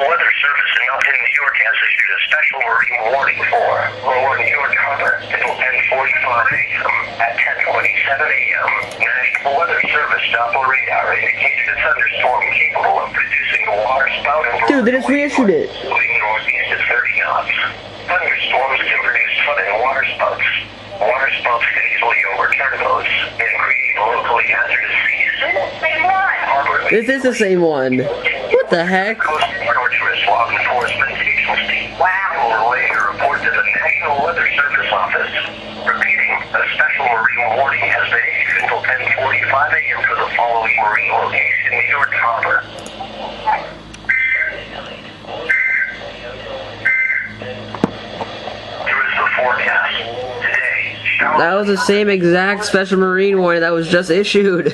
Weather Service in Upton, New York has issued a special marine warning for lower New York Harbor until 10:45 a.m. At 10:27 a.m., National Weather Service Doppler radar indicated a thunderstorm capable of producing a waterspout over Dude, they just reissued it. moving northeast at 30 knots. Thunderstorms can produce sudden waterspouts. Waterspouts can easily overturn boats and create locally hazardous seas. This is the same one. What the heck? Coast Guard law enforcement agency will relay a report to the National Weather Service office. Repeating, a special marine warning has been issued until 10:45 a.m. for the following marine location: New York Harbor. Here is the forecast. Today, That was the same exact special marine warning that was just issued.